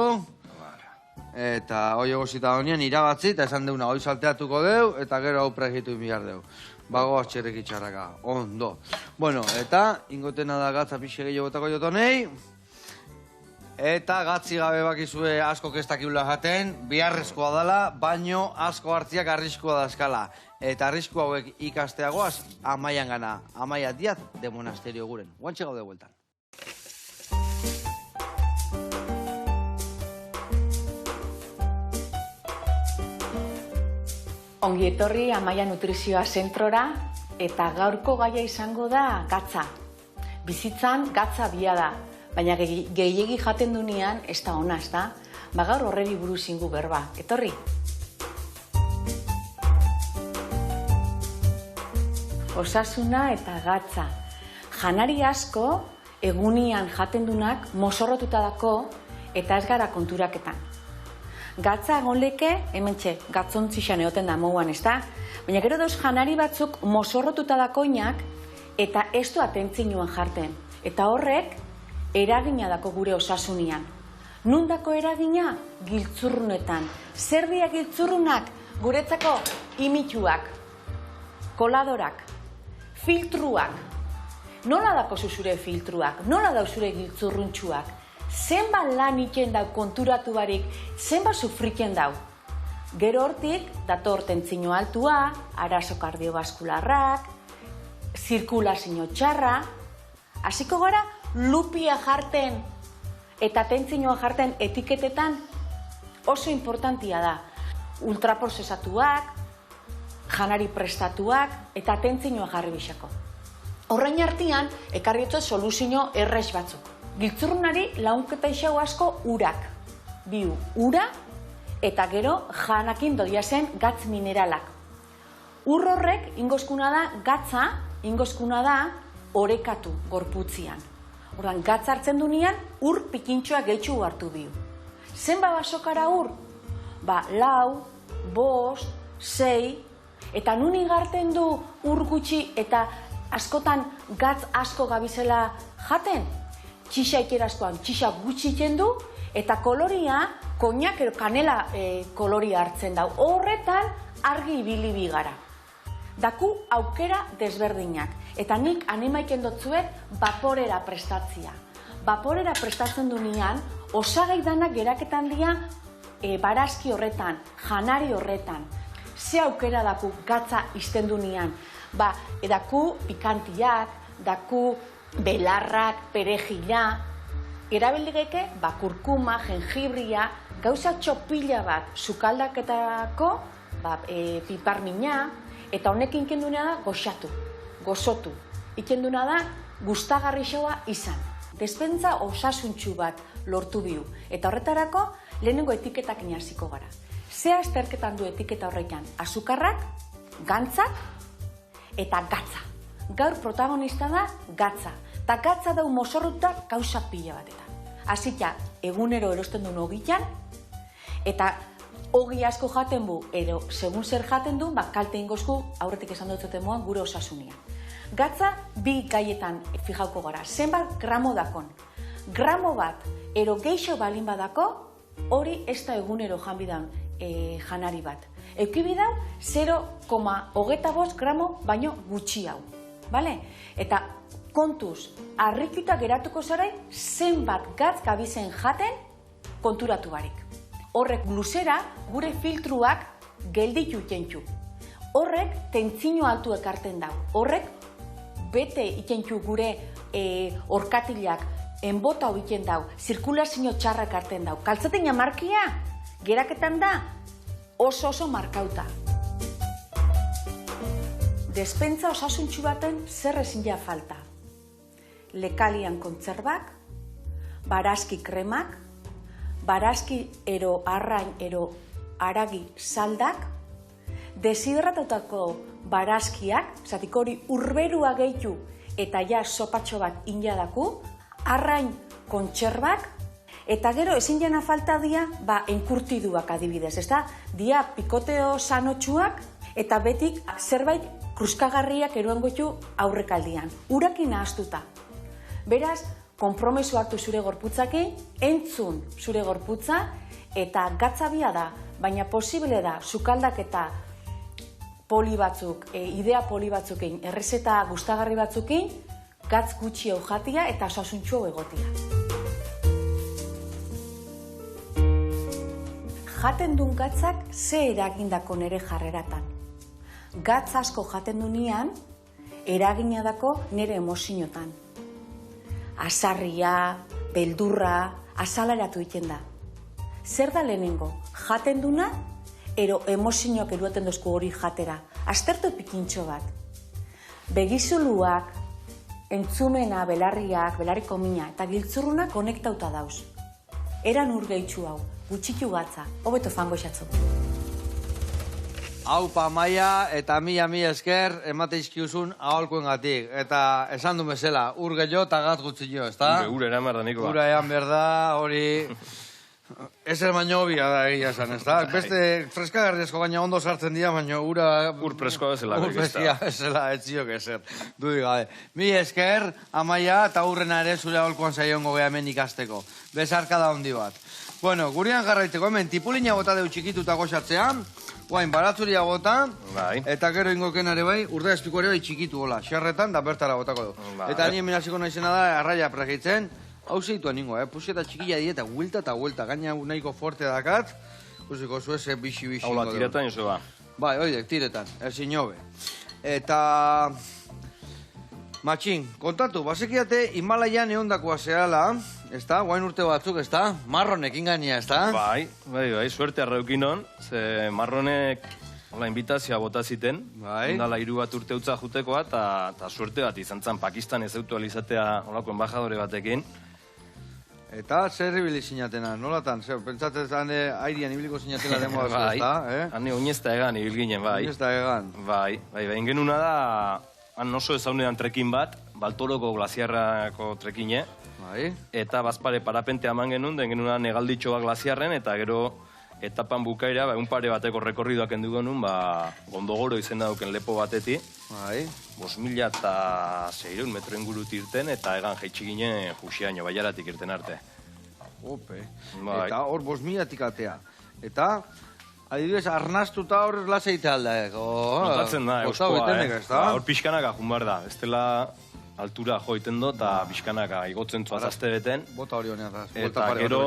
Eta hoi egosita honean irabatzi, eta esan deuna, hoi salteatuko deu, eta gero hau pregitu inbiar deu. Bagoaz txerrek itxarraka, ondo. Bueno, eta ingotena da gatza pixe gehiago botako jotonei. Eta gatzi gabe bakizue asko kestakiula jaten, biharrezkoa dela, baino asko hartziak arriskua dazkala. Eta arrisku hauek ikasteagoaz, Amaian gana. Amaia Diaz de Monasterio guren. Guantxe gaude bueltan. Ongi etorri Amaia Nutrizioa zentrora, eta gaurko gaia izango da gatza. Bizitzan gatza bia da, baina gehiegi jaten dunean ez da ona, ez da? Gaur horreri buruz ingu berba. Etorri! osasuna eta gatza. Janari asko, egunian jatendunak, mozorrotuta dako eta ez gara konturaketan. Gatza egon leke, hementxe, gatzontzixan egoten da mouan, ez da? Baina gero dauz janari batzuk mozorrotuta dakoinak eta ez du atentzioan jarten. Eta horrek, eragina dako gure osasunian. Nundako eragina? Giltzurrunetan. Zer dira giltzurrunak? Guretzako imituak, koladorak, filtruak. Nola dako zure filtruak? Nola dau zure giltzurruntxuak? Zenbat lan iken dau konturatu barik, zenbat sufriken dau? Gero hortik, dator tentzio altua, arazo kardiobaskularrak, zirkulazio txarra, hasiko gara lupia jarten eta tentzioa jarten etiketetan oso importantia da. Ultraprozesatuak, janari prestatuak eta tentzioa jarri bisako. Horrein artean, ekarriotze soluzio errex batzuk. Giltzurrunari launketa isau asko urak. Biu, ura eta gero janakin dodiazen gatz mineralak. Ur horrek ingozkuna da gatza, ingozkuna da orekatu gorputzian. Ordan gatz hartzen dunean ur pikintxoa gehitxu hartu biu. Zenba basokara ur? Ba, 4, 5, 6, eta nun igarten du ur gutxi eta askotan gatz asko gabizela jaten? Txixa ikerazkoan, txixa gutxi du eta koloria, koinak edo kanela koloria hartzen dau. Horretan argi ibili bigara. Daku aukera desberdinak. Eta nik animaiken dotzuet vaporera prestatzia. Vaporera prestatzen dunean, osagai danak geraketan dira barazki horretan, janari horretan. Ze aukera daku gatza izten dunean. Ba, edaku pikantiak, daku belarrak, perejila, erabildigeke, kurkuma, jengibria, gauza txopila bat sukaldaketako, piparmina, eta honekin ikenduna da goxatu, gozotu. Ikenduna da gustagarri xoa izan. Despentsa osasuntxu bat lortu biu. Eta horretarako, lehenengo etiketak inaziko gara. Ze azterketan du etiketa horrekan? Azukarrak, gantzak eta gatza. Gaur protagonista da gatza. Ta gatza dau mozorruta gauza pila batetan. Hasita, egunero erosten duen ogian, eta ogi asko jaten bu, edo segun zer jaten du, kalte ingozku aurretik esan dutzoten moan gure osasunia. Gatza bi gaietan fijauko gara. Zenbat gramo dakon. Gramo bat, ero geixo balin badako, hori ez da egunero janbidan janari bat. Eukibidan 0,25 gramo baino gutxi hau. Bale? Eta kontuz, harrituta geratuko zarai zenbat gatz gabizen jaten konturatu barik. Horrek luzera gure filtruak gelditu ikentxu. Horrek tentzio altu ekarten dau. Horrek bete ikentxu gure orkatilak enbota hau iken dau, zirkulazio txarra ekarten dau. Kaltzateina markia geraketan da oso markauta. Despentsa osasuntxu baten zer ezin ja falta. Lekalian kontzerbak, barazki kremak, barazki ero arrain ero aragi saldak, deshidratutako barazkiak, zatik hori urberua gehitu eta ja sopatxo bat injadaku, arrain kontzerbak, eta gero ezin jana falta dia, enkurtiduak adibidez, ez da? Dia pikoteo sanotxuak eta betik zerbait kruskagarriak eruan goitu aurrekaldian. Urakin nahaztuta. Beraz, konpromesu hartu zure gorputzakin, entzun zure gorputza, eta gatzabia da, baina posible da, sukaldak eta poli batzuk, idea poli batzukin, errezeta gustagarri batzukin, gatz gutxi hau jatia eta osasuntxu hau egotia. Jaten duen gatzak ze eragindako nere jarreratan. Gatz asko jaten dunean, eraginadako nere emoziotan. Azarria, beldurra, azalaratu iten da. Zer da lehenengo? Jaten duna, ero emozioak eruaten dozku hori jatera. Aztertu pikintxo bat. Begizuluak, entzumena, belarriak, belarriko mina eta giltzurruna konektauta dauz. Eran urgeitzu hau, gutxitu gatza, hobeto fango esatzu. Aupa Amaia eta mila esker emate izkiuzun aholkuen gatik. Eta esan du mesela, ur gehiago eta gat gutxi jo, ez da? Ura eran behar da nikoa. Ura ean behar da, hori... Ezer baino hobia da egia esan, ez da? Beste freskagarriazko gaina ondo sartzen dira, baina ura... Ur preskoa bezala. Ur preskoa bezala, ez ziok ezer. Dudi gabe. Mila esker, Amaia, eta urrena ere zure aholkuan saiongo geha hemen ikasteko. Bezarka da hondi bat. Bueno, gurean jarraiteko hemen tipulina bota deu txikituta goxatzean, guain baratzuria bota, eta gero ingoken ere bai, urde espiko ere bai txikitu hola, xerretan da bertara botako du. Eta nien minaziko naizena da, arraia pregitzen, hau zeitua ningo, pusieta txikilla dieta, huelta, gaina nahiko fuerte dakat, pusiko zueze bixi-bixi. Hau la, tiretan jozo ba. Bai, oidek, tiretan, ezin jobe. Eta... Matxin, kontatu, basekiate Himalaian eondakoa zehala, ez da? Guain urte batzuk, ez da? Marronekin gaina, ez da? Bai, suerte arraukinon, ze marronek hola invitazioa bota ziten, ondala 3 bat urte utza jutekoa, eta suerte bat izan zen Pakistan ez eutualizatea holako embajadore batekin. Eta zer ibili sinatena, nolatan? Pentsatzen airean ibiliko sinatela demoa ez da, Hane oinezta egan ibil ginen, bai. Oinezta egan. Bai, ingenuna da... Han oso ezaunean trekin bat, Baltoroko glaziarrako trekine, eta bazpare parapente haman genuen, den genuen negalditxoa glaziarren, eta gero etapan bukaira, un pare bateko rekorridoak endu genuen, Gondogoro izena duken lepo bateti, 5.600 metro ingurut irten, eta egan jaitsi ginen Juxiaino, Baiaratik irten arte. Ope, eta hor 5.000-tik atea. Eta... Adibidez, arnastuta hor laseite aldaek. Notatzen da, euskoa, hor pixkanaka junbar da. Ez dela altura joiten do, eta pixkanaka igotzen zuazazte beten. Bota hori honean da. Eta gero,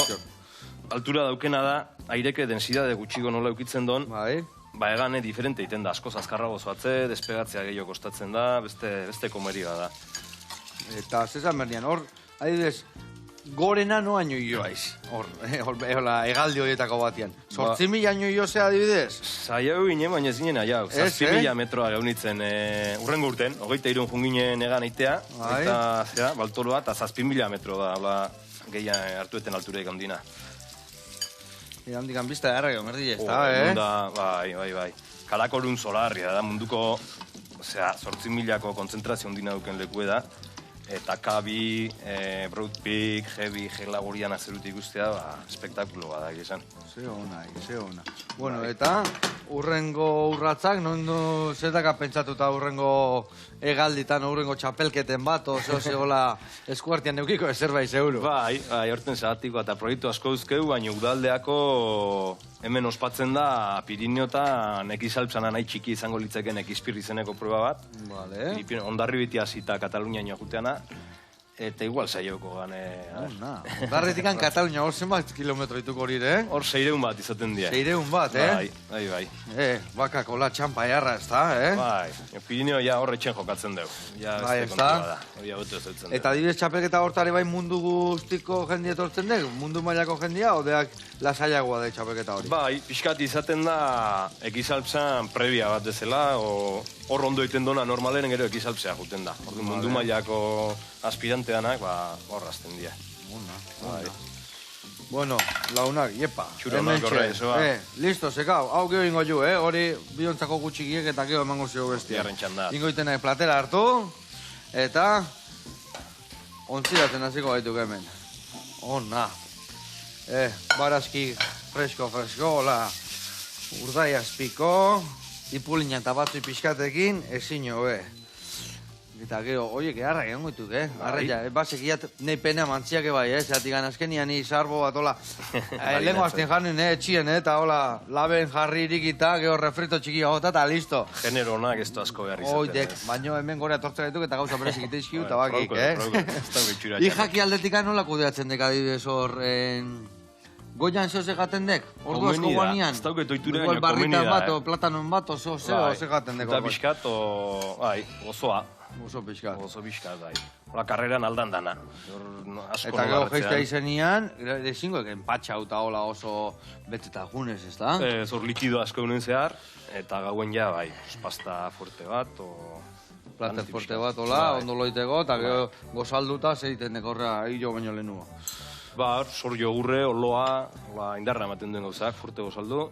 altura daukena da, aireke densidade gutxiko nola eukitzen don, ba egane diferente iten da, askoz azkarrago zoatze, despegatzea gehiago kostatzen da, beste komeriga da. Eta, zezan berdian, hor, adibidez, gorena no aino ioaiz, egaldi horietako batian. 8.000 aino iozea adibidez? Zaiau ginen, baina ez ginen aiau. 7.000 metroa gaunitzen urrengo urten, 23 junginen egan eitea, eta Baltoroa, eta 7.000 metro da, gehian hartueten altureik handina. Handikan bizta errega, merdi ez da, Bai. Karakorun solarria da, munduko 8.000ko konzentrazio handina duken lekue da. Eta Kabi, Broad Peak, Heavy, Gelagorian azerutik guztia, espektakulo bada egizan. Ze ona. Bueno, eta urrengo urratzak, non zetaka pentsatuta urrengo egalditan, urrengo txapelketen bat, zehola eskuartian neukiko ezer bai zeuru. Bai, horten zagatiko eta proiektu asko duzkeu, baina udaldeako hemen ospatzen da Pirineo eta nekizalpzana nahi txiki izango litzeken ekizpir izeneko proba bat. Ondarribiti hasita Kataluniaino juteana, eta igual saioko gane. Ondarritikan Katalunia, hor zenbat kilometro dituko hori, Hor 600 bat izaten dira. 600 bat, Bai. Bakako la txampa jarra, ez da, Bai, Pirineo ja horre txen jokatzen dugu. Bai, ez da. Eta adibidez txapelketa hortare bai mundu guztiko jendia etortzen dugu? Mundu mailako jendia, odeak lasaiagoa da txapelketa hori? Bai, pixkat izaten da ekizalpzan previa bat dezela, hor ondo iten dona normalen gero ekizalpzea juten da. Mundu mailako aspiranteanak, hor azten dira. Bueno, launak, iepa. Txuronak horre, eso ba. Listo, sekau, hau geho ingo ju, hori biontzako gutxikiek eta geho emango zio bestia. Ingo itenak platera hartu, eta ontziratzen hasiko gaituk hemen. Ona. Barazki fresko, hola, urdai azpiko, ipulina eta batzu pixkatekin, ezin hobe. Eta gero, oiek, arra egon goituk, Arraia, basekiat nahi pena mantziak bai, zeatik ganazkenian izarbo bat, hola, lehenko azten jarnien, etxien, eta hola, laben jarri irikita, gero refrito txiki gota, eta listo. Genero honak ez du asko behar izaten. Oidek, baino hemen gore atortzen gaituk, eta gauza berezik iteizkiu, eta bakik, Ijaki aldetika nola kudeatzen dek adibidez hor, goian zeo segaten dek, ordu asko guanian. Ez dauket oitura baino komeni da. Barritan bat, o platanon bat, o zeo segaten dek. Eta pixkat, osoa. Oso pixkat. Oso pixkat, bai. Hola, karreran aldan dana. Eta gero geiztea izenian, ezingo eken patxauta hola oso beteta junez, ez da? Zor likido asko unen zehar, eta gauen ja, bai, pasta fuerte bat, plater fuerte bat, hola, ondo loiteko, eta gero gozalduta zeiten dekorra hilo baino lehenua. Zor jogurre, oloa, indarra ematen duen gauzak, fuerte gozaldu,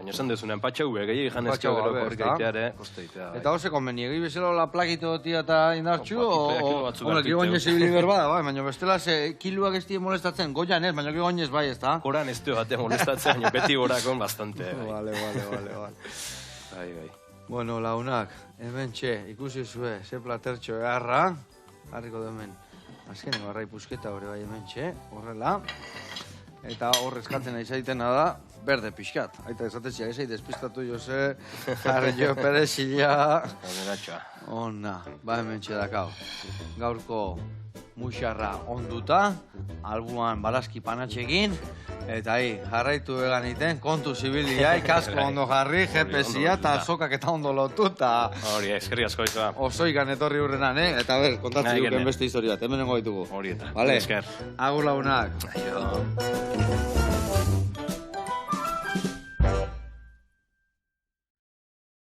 Baina esan dezunean, patxau gehiagik janezkio gero korrik aiteare, kosteitea. Eta hose konbeni, egi bezala la plakito tia eta indartxu, o kilo goinez ibili berbada, bai, baina bestela kiluak ez die molestatzen, goian ez, baina kilo goinez bai, ez da? Koran ez dio bate molestatzen, baina beti gorakon bastante. Vale. Bai. Bueno, launak, hemen ikusi zue, ze platertxo eharra, harriko demen, azkeneko arrai pusketa hori bai hemen horrela, eta hor eskatzen aizaitena da, berde pixkat. Aita esatetxia, ezai despistatu jose, jarrio perezila. Ona, ba hemen dakau. Gaurko muxarra onduta, albuan barazki panatxekin, eta jarraitu egan iten, kontu zibiliai, kasko ondo jarri, GPS-ia eta sokak eta ondo lotu, eta... Hori, eskerri asko izua. Osoikan etorri hurrenan, eta kontatzen duken beste historia bat, hemen nengo ditugu. Hori eta, esker. Agur launak.